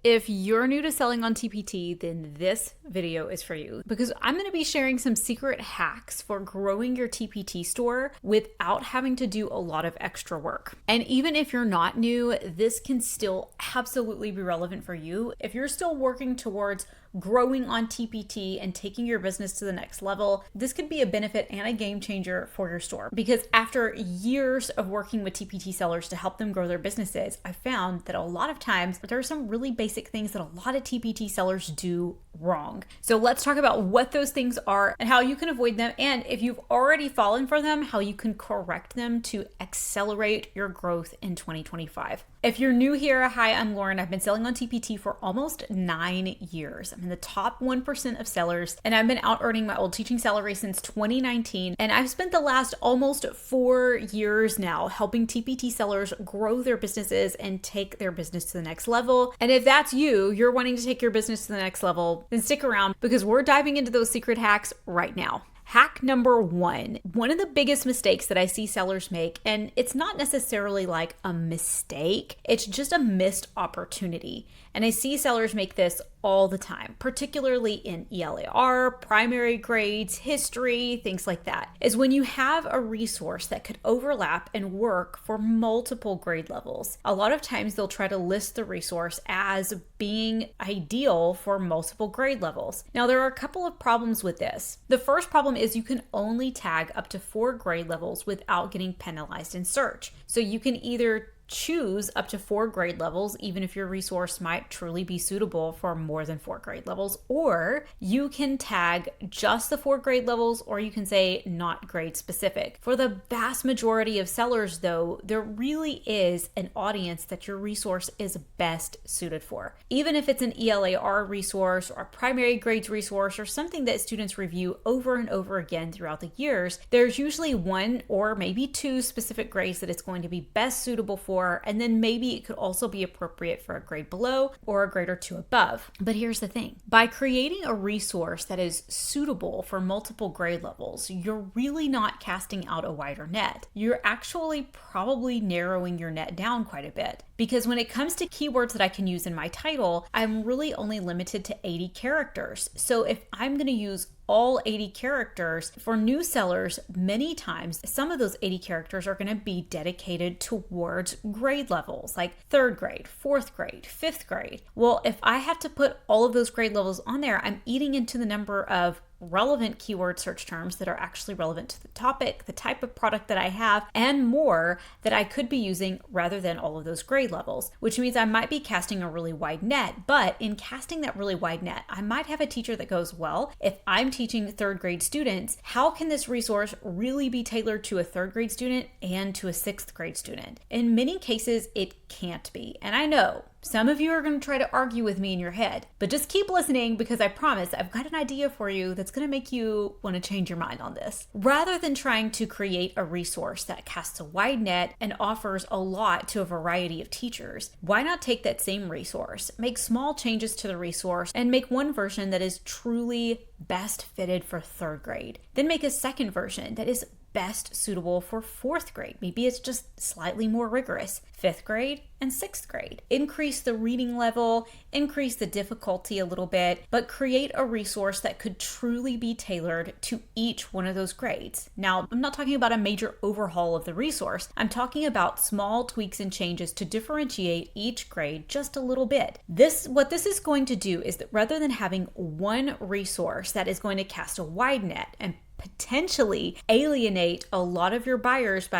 If you're new to selling on TPT, then this video is for you because I'm going to be sharing some secret hacks for growing your TPT store without having to do a lot of extra work. And even if you're not new, this can still absolutely be relevant for you. If you're still working towards growing on TPT and taking your business to the next level, this could be a benefit and a game changer for your store. Because after years of working with TPT sellers to help them grow their businesses, I found that a lot of times there are some really basic things that a lot of TPT sellers do wrong. So let's talk about what those things are and how you can avoid them. And if you've already fallen for them, how you can correct them to accelerate your growth in 2025. If you're new here, hi, I'm Lauren. I've been selling on TPT for almost 9 years. I'm in the top 1% of sellers, and I've been out earning my old teaching salary since 2019. And I've spent the last almost 4 years now helping TPT sellers grow their businesses and take their business to the next level. And if that's you, you're wanting to take your business to the next level, then stick around because we're diving into those secret hacks right now. Hack number one of the biggest mistakes that I see sellers make, and it's not necessarily like a mistake, it's just a missed opportunity. And I see sellers make this all the time, particularly in ELAR, primary grades, history, things like that, is when you have a resource that could overlap and work for multiple grade levels. A lot of times they'll try to list the resource as being ideal for multiple grade levels. Now, there are a couple of problems with this. The first problem is you can only tag up to 4 grade levels without getting penalized in search. So you can either choose up to 4 grade levels, even if your resource might truly be suitable for more than 4 grade levels, or you can tag just the 4 grade levels, or you can say not grade specific. For the vast majority of sellers though, there really is an audience that your resource is best suited for. Even if it's an ELAR resource or a primary grades resource or something that students review over and over again throughout the years, there's usually 1 or maybe 2 specific grades that it's going to be best suitable for. And then maybe it could also be appropriate for a grade below or a grade or 2 above. But here's the thing. By creating a resource that is suitable for multiple grade levels, you're really not casting out a wider net. You're actually probably narrowing your net down quite a bit. Because when it comes to keywords that I can use in my title, I'm really only limited to 80 characters. So if I'm going to use all 80 characters for new sellers, many times some of those 80 characters are going to be dedicated towards grade levels like 3rd grade, 4th grade, 5th grade. Well, if I have to put all of those grade levels on there, I'm eating into the number of relevant keyword search terms that are actually relevant to the topic, the type of product that I have, and more that I could be using rather than all of those grade levels, which means I might be casting a really wide net. But in casting that really wide net, I might have a teacher that goes, well, if I'm teaching 3rd grade students, how can this resource really be tailored to a 3rd grade student and to a 6th grade student? In many cases, it can't be. And I know some of you are going to try to argue with me in your head, but just keep listening because I promise I've got an idea for you that's going to make you want to change your mind on this. Rather than trying to create a resource that casts a wide net and offers a lot to a variety of teachers, why not take that same resource, make small changes to the resource, and make one version that is truly best fitted for 3rd grade? Then make a second version that is best suitable for 4th grade. Maybe it's just slightly more rigorous. 5th grade and 6th grade. Increase the reading level, increase the difficulty a little bit, but create a resource that could truly be tailored to each one of those grades. Now, I'm not talking about a major overhaul of the resource. I'm talking about small tweaks and changes to differentiate each grade just a little bit. What this is going to do is that rather than having one resource that is going to cast a wide net and potentially alienate a lot of your buyers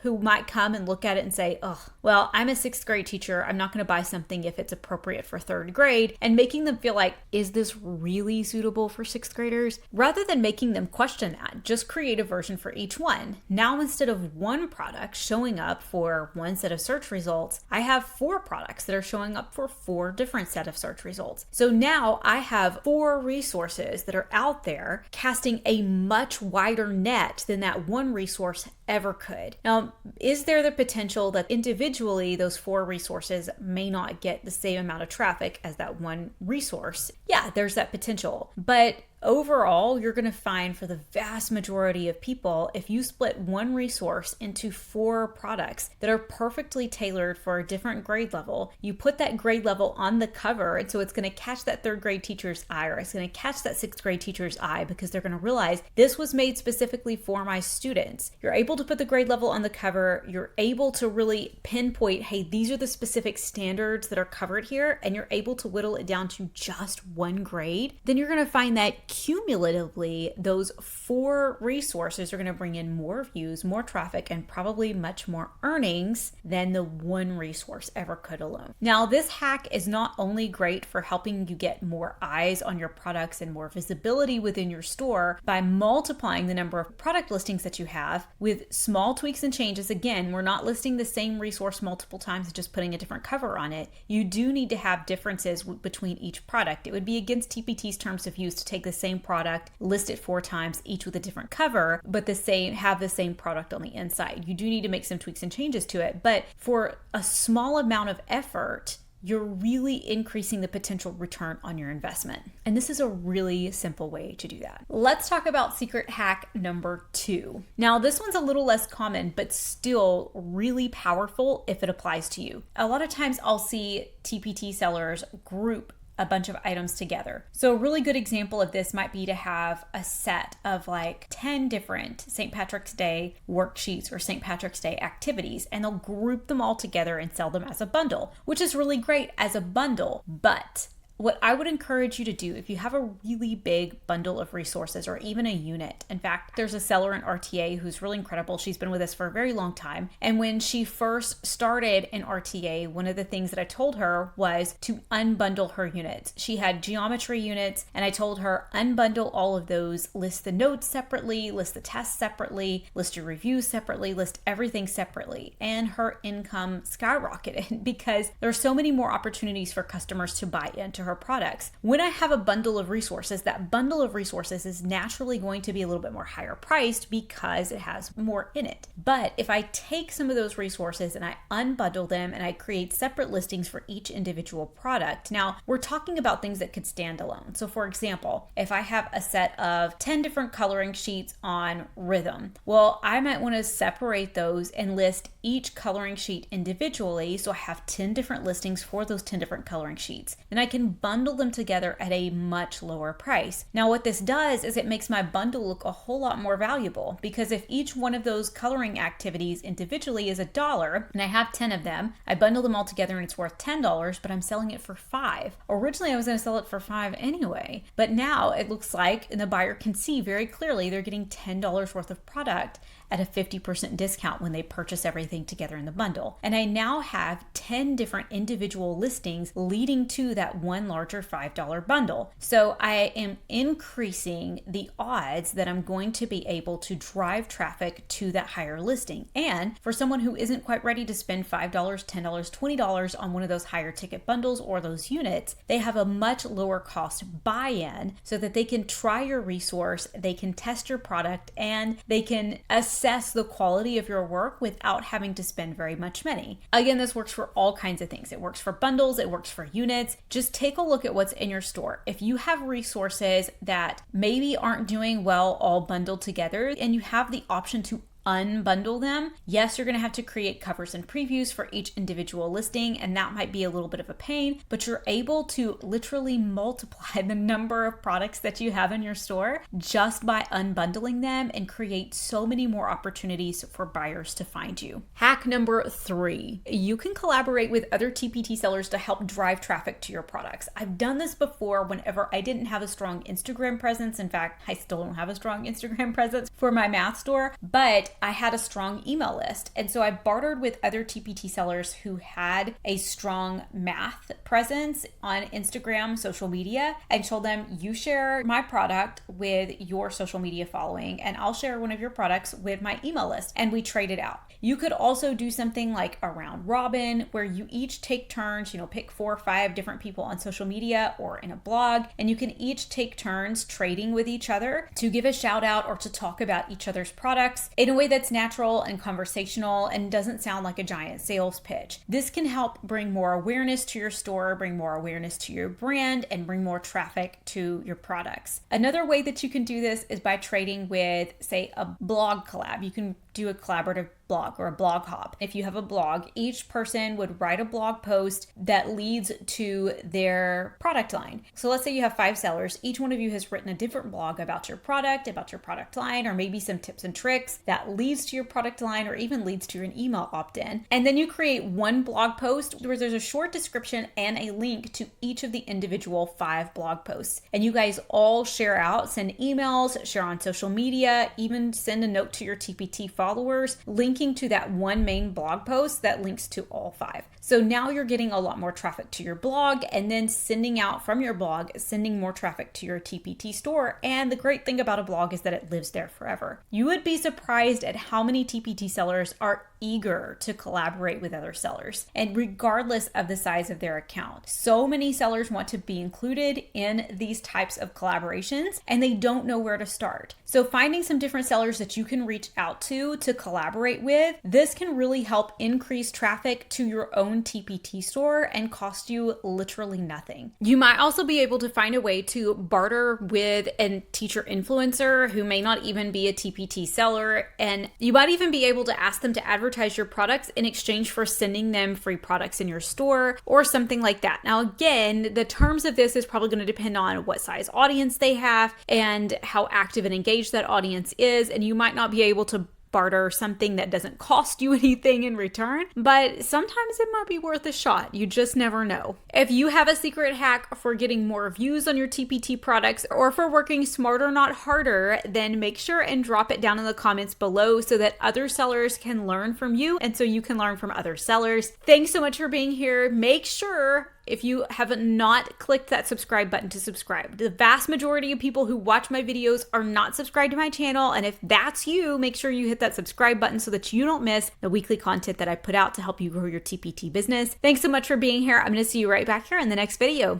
who might come and look at it and say, oh, well, I'm a 6th grade teacher. I'm not going to buy something if it's appropriate for 3rd grade, and making them feel like, is this really suitable for 6th graders? Rather than making them question that, just create a version for each one. Now, instead of one product showing up for one set of search results, I have 4 products that are showing up for 4 different set of search results. So now I have 4 resources that are out there casting a much wider net than that one resource ever could. Now, is there the potential that individually those 4 resources may not get the same amount of traffic as that one resource? Yeah, there's that potential. But overall, you're going to find for the vast majority of people, if you split one resource into 4 products that are perfectly tailored for a different grade level, you put that grade level on the cover, and so it's going to catch that 3rd grade teacher's eye, or it's going to catch that 6th grade teacher's eye, because they're going to realize this was made specifically for my students. You're able to put the grade level on the cover. You're able to really pinpoint, hey, these are the specific standards that are covered here, and you're able to whittle it down to just one grade. Then you're going to find that cumulatively, those 4 resources are going to bring in more views, more traffic, and probably much more earnings than the one resource ever could alone. Now, this hack is not only great for helping you get more eyes on your products and more visibility within your store by multiplying the number of product listings that you have with small tweaks and changes. Again, we're not listing the same resource multiple times and just putting a different cover on it. You do need to have differences between each product. It would be against TPT's terms of use to take the same product, list it 4 times, each with a different cover, but have the same product on the inside. You do need to make some tweaks and changes to it, but for a small amount of effort, you're really increasing the potential return on your investment. And this is a really simple way to do that. Let's talk about secret hack number 2. Now, this one's a little less common, but still really powerful if it applies to you. A lot of times I'll see TPT sellers group a bunch of items together. So a really good example of this might be to have a set of like 10 different St. Patrick's Day worksheets or St. Patrick's Day activities, and they'll group them all together and sell them as a bundle, which is really great as a bundle. But what I would encourage you to do if you have a really big bundle of resources or even a unit. In fact, there's a seller in RTA who's really incredible. She's been with us for a very long time. And when she first started in RTA, one of the things that I told her was to unbundle her units. She had geometry units, and I told her unbundle all of those, list the notes separately, list the tests separately, list your reviews separately, list everything separately. And her income skyrocketed because there's so many more opportunities for customers to buy into her products. When I have a bundle of resources, that bundle of resources is naturally going to be a little bit more higher priced because it has more in it. But if I take some of those resources and I unbundle them and I create separate listings for each individual product, now we're talking about things that could stand alone. So for example, if I have a set of 10 different coloring sheets on rhythm, well, I might want to separate those and list each coloring sheet individually. So I have 10 different listings for those 10 different coloring sheets. Then I can bundle them together at a much lower price. Now, what this does is it makes my bundle look a whole lot more valuable, because if each one of those coloring activities individually is $1 and I have 10 of them, I bundle them all together and it's worth $10, but I'm selling it for $5. Originally, I was going to sell it for $5 anyway, but now it looks like, and the buyer can see very clearly, they're getting $10 worth of product at a 50% discount when they purchase everything together in the bundle. And I now have 10 different individual listings leading to that one larger $5 bundle. So I am increasing the odds that I'm going to be able to drive traffic to that higher listing. And for someone who isn't quite ready to spend $5, $10, $20 on one of those higher ticket bundles or those units, they have a much lower cost buy-in so that they can try your resource, they can test your product, and they can assess the quality of your work without having to spend very much money. Again, this works for all kinds of things. It works for bundles, it works for units. Just take a look at what's in your store. If you have resources that maybe aren't doing well all bundled together and you have the option to unbundle them, yes, you're going to have to create covers and previews for each individual listing, and that might be a little bit of a pain, but you're able to literally multiply the number of products that you have in your store just by unbundling them and create so many more opportunities for buyers to find you. Hack number 3, you can collaborate with other TPT sellers to help drive traffic to your products. I've done this before whenever I didn't have a strong Instagram presence. In fact, I still don't have a strong Instagram presence for my math store, but I had a strong email list. And so I bartered with other TPT sellers who had a strong math presence on Instagram, social media, and told them, you share my product with your social media following, and I'll share one of your products with my email list and we trade it out. You could also do something like a round robin where you each take turns, pick 4 or 5 different people on social media or in a blog, and you can each take turns trading with each other to give a shout out or to talk about each other's products in a way that's natural and conversational and doesn't sound like a giant sales pitch. This can help bring more awareness to your store, bring more awareness to your brand, and bring more traffic to your products. Another way that you can do this is by trading with, say, a blog collab. You can do a collaborative blog or a blog hop. If you have a blog, each person would write a blog post that leads to their product line. So let's say you have 5 sellers. Each one of you has written a different blog about your product line, or maybe some tips and tricks that leads to your product line or even leads to an email opt-in. And then you create one blog post where there's a short description and a link to each of the individual 5 blog posts. And you guys all share out, send emails, share on social media, even send a note to your TPT followers, linking to that one main blog post that links to all 5. So now you're getting a lot more traffic to your blog, and then sending out from your blog, sending more traffic to your TPT store. And the great thing about a blog is that it lives there forever. You would be surprised at how many TPT sellers are eager to collaborate with other sellers, and regardless of the size of their account. So many sellers want to be included in these types of collaborations, and they don't know where to start. So finding some different sellers that you can reach out to collaborate with, this can really help increase traffic to your own TPT store and cost you literally nothing. You might also be able to find a way to barter with a teacher influencer who may not even be a TPT seller, and you might even be able to ask them to advertise your products in exchange for sending them free products in your store or something like that. Now, again, the terms of this is probably going to depend on what size audience they have and how active and engaged that audience is, and you might not be able to barter something that doesn't cost you anything in return, but sometimes it might be worth a shot. You just never know. If you have a secret hack for getting more views on your TPT products or for working smarter, not harder, then make sure and drop it down in the comments below so that other sellers can learn from you and so you can learn from other sellers. Thanks so much for being here. Make sure, if you have not clicked that subscribe button, to subscribe. The vast majority of people who watch my videos are not subscribed to my channel, and if that's you, make sure you hit that subscribe button so that you don't miss the weekly content that I put out to help you grow your TPT business. Thanks so much for being here. I'm going to see you right back here in the next video.